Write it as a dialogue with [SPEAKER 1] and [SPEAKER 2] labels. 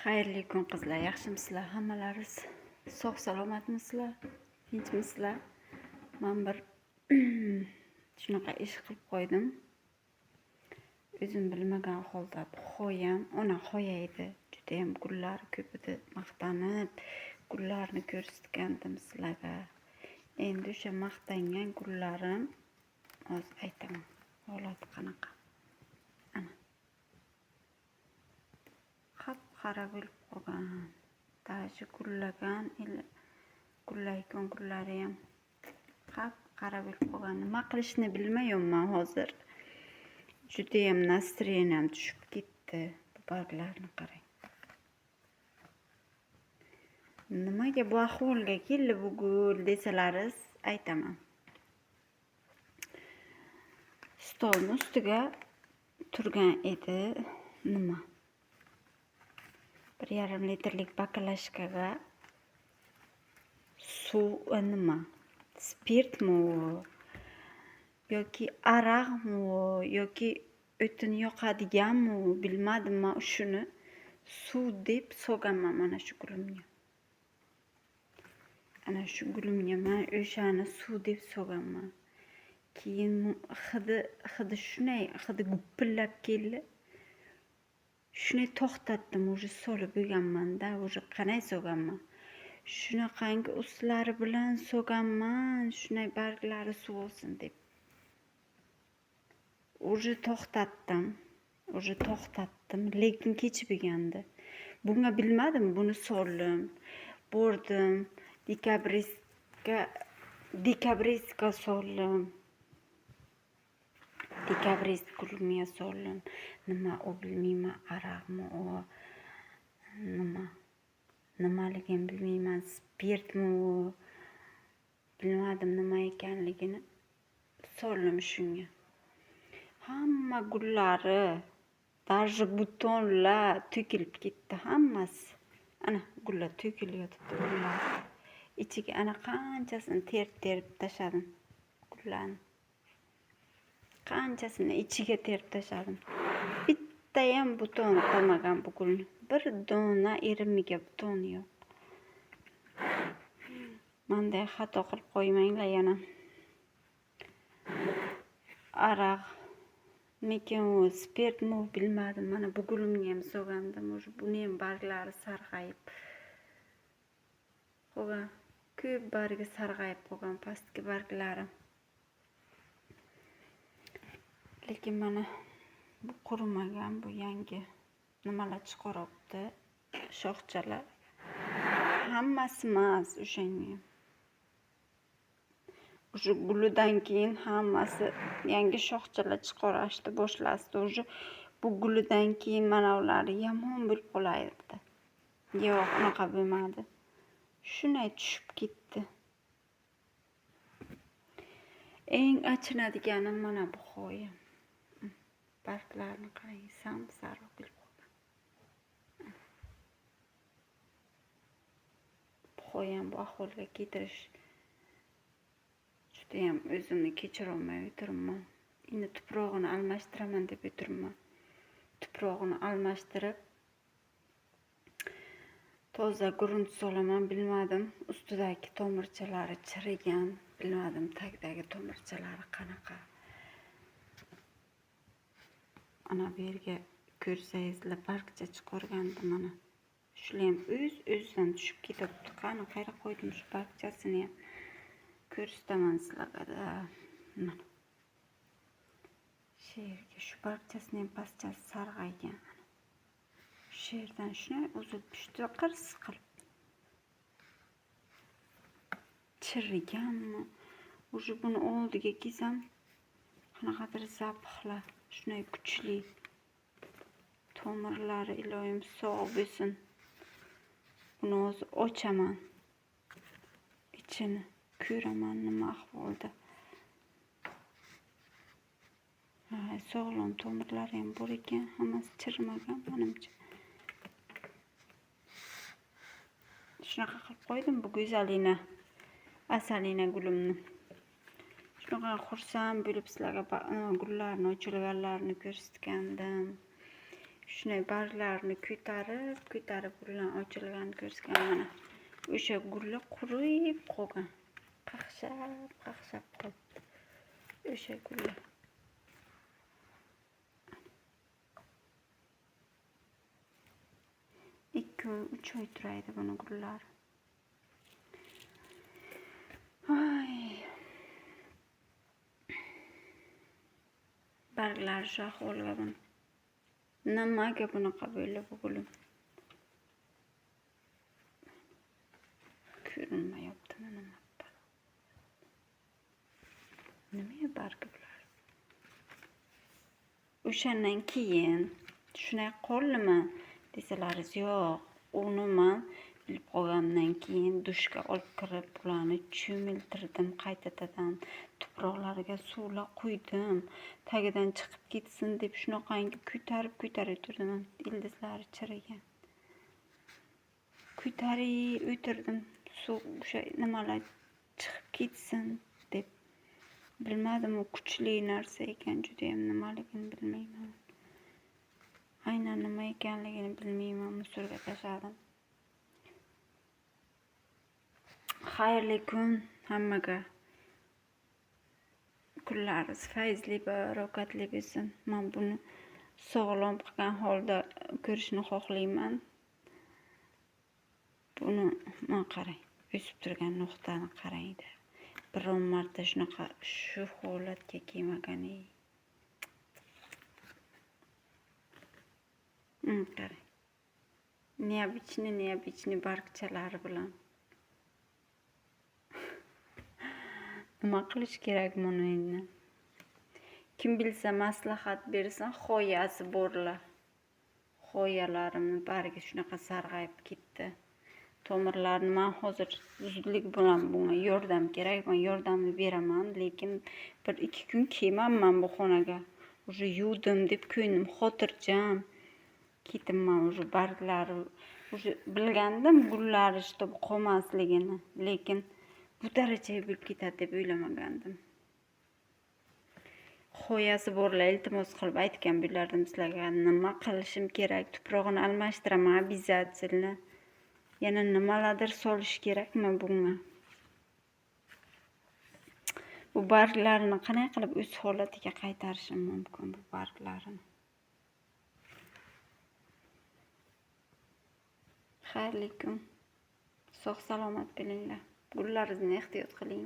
[SPEAKER 1] Xayrli kun qizlar, yaxshimisizlar? Hammalaringiz sog' salomatmisizlar? Tinchmisizlar? Men bir shunaqa ish qilib qo'ydim. O'zim bilmagan holda xo'yam, ona xo'ya edi. Juda ham gullar ko'p edi. Maqtanib gullarni ko'rsatgandim sizlarga. Endi o'sha maqtangan gullarim hozir aytaman. Holati qanaqa? Ana. Qara bo'lib qolgan. Tashi gullagan, gullaygan gullari ham qara bo'lib qolgan. Nima qilishni bilmayapman hozir. Juda ham настроением tushib ketdi. Bu barglarni qarang. Nimaga bu ahvolga keldi bu gul desalaringiz aytaman. Stolning ustiga turgan edi. Nima? 1,5 litrlik baklashkaga suv nima? Spirtmi yoki araqmi yoki o'tin yoqadiganmi bilmadim, men shuni suv deb so'ganman mana shu gulimga. Ana shu gulimga men o'shani suv deb so'ganman. Keyin hidi shunday gupillab keldi. Shuni to'xtatdim, o'zi solib bo'lganman-da, o'zi qanday so'ganman. Shunaqangi ustlari bilan so'ganman, shunday barglari suv olsin deb. O'zi to'xtatdim, lekin kechib bo'lgandi. Bunga bilmadim, buni soldim. Bordim, dekabristga soldim. Dekabrist gulimga soldim. Nima o bilmayman, araqmi o nimaligini bilmayman, spirtmi o bilmadim nima ekanligini soldim shunga. Hamma gullari, даже butonlar to'kilib ketdi hammasi. Ana gullar to'kilyotibdi gullar. Ichiga ana qanchasini terib tashladim gullarni. Qanchasini ichiga terib tashladim. Bitta ham buton qolmagan bu gulni. Bir dona erimiga buton yo'q. Menday xato qilib qo'ymanglar yana. Araq mikin u spirtmi bilmadim. Mana bu gulimga ham so'gandim. O'sha buni ham barglari sarg'ayib qolgan. Ko'p bargi sarg'ayib qolgan pastki barglari. Lekin mana bu qurimagan, bu yangi nimalar chiqaribdi, shoxchalar. Hammasi emas o'shanga. O'sha gulidan keyin hammasi yangi shoxchalar chiqarishdi, boshlashdi. O'sha bu gulidan keyin mana ular yomon bo'lib qolaydi. Yo'q, unaqa bo'lmadi. Shunday tushib ketdi. Eng achinadiganim mana bu xo'ya. Barglarni qarang, sariq bo'lib qolgan. Xo'yam bu ahvolga keltirish juda ham o'zimni kechira olmay o'tiribman. Endi tuprog'ini almashtiraman deb o'tiribman. Tuprog'ini almashtirib toza grunt solaman, bilmadim. Ustidagi tomirchalari chirigan, bilmadim tagdagi tomirchalari qanaqa. Ana bu yerga ko'rsangizlar bargcha chiqargandim mana. Shular ham o'z-o'zidan tushib ketibdi. Qani qayerga qo'ydim shu bargchasini ham. Ko'rsataman sizlarga. Mana. Shu yerga shu bargchasini ham pastchasi sarg'aygan. Shu yerdan shunday uzib tushdi, qirs qilib. Chiriganmi? O'sha buni oldiga kelsam, qanaqadir zapahlar, shunday kuchli. Tomirlari iloyim sog' bo'lsin. Buni hozir ochaman. Ichini ko'raman nima ahvolda. Sog'lom tomirlari ham bor ekan, hammasi chirmagan menimcha. Shunaqa qilib qo'ydim bu go'zalina, asalina gulimni. Shunaqa xursand bo'lib sizlarga gullarni ochilganlarini ko'rsatgandim. shunday barglarini ko'tarib gullar ochilganini ko'rsam mana o'sha gullar qurib qolgan. Qaqshab qoldi. O'sha gullar. 2-3 oy turaydi buni gullar. Ay. Barglar shu ahvolga buni. Nimaga bunaqa bo'ldi bu gulim? Ko'rinmayaptimi nima? Nima bargi bular? O'shandan keyin shunday qoldimi desalaringiz, yo'q. Uni men bilib qolgandan keyin dushga olib kirib, bularni cho'miltirdim qaytadan. Tuproqlarga suvlar quydim. Tagidan chiqib ketsin deb shunaqangi ko'tarib o'tirdim. Ildizlari chirigan. Ko'tarib o'tirdim. Suv o'sha nimalar chiqib ketsin deb. Bilmadim, u kuchli narsa ekan, juda ham nimaligini bilmayman. Aynan nima ekanligini bilmayman, musorga tashladim. Xayrli kun hammaga. Kunlaringiz fayzli va barakatli bo'lsin. Men buni sog'lom qilgan holda ko'rishni xohlayman. Buni men qarang, o'sib turgan nuqtani qarang-da. Biron marta shunaqa shu holatga kelmagan. Qarang. Neobichni bargchalari bilan. Nima qilish kerak buni endi? Kim bilsa maslahat bersin, xoyasi borlar. Xoyalarimni bargi shunaqa sarg'ayib ketdi. Tomirlarni men hozir zudlik bilan bunga yordam kerak. Men yordamni beraman, lekin 1-2 kun kelmayman bu xonaga. Уже yuvdim deb ko'nglim xotirjam. Ketibman уже barglari, уже bilgandim gullari shtob qolmasligini, lekin bu darajaga bo'lib ketadi deb o'ylamagandim. Xoyasi borlar iltimos qilib aytgan bo'lardim sizlarga, nima qilishim kerak, tuprog'ini almashtiraman обязательно. Yana nimalardir solish kerakmi bunga? Bu barglarini qanday qilib o'z holatiga qaytarishim mumkin bu barglarini? Xayrli kun. Sog' salomat bo'linglar. Gullaringizni ehtiyot qiling.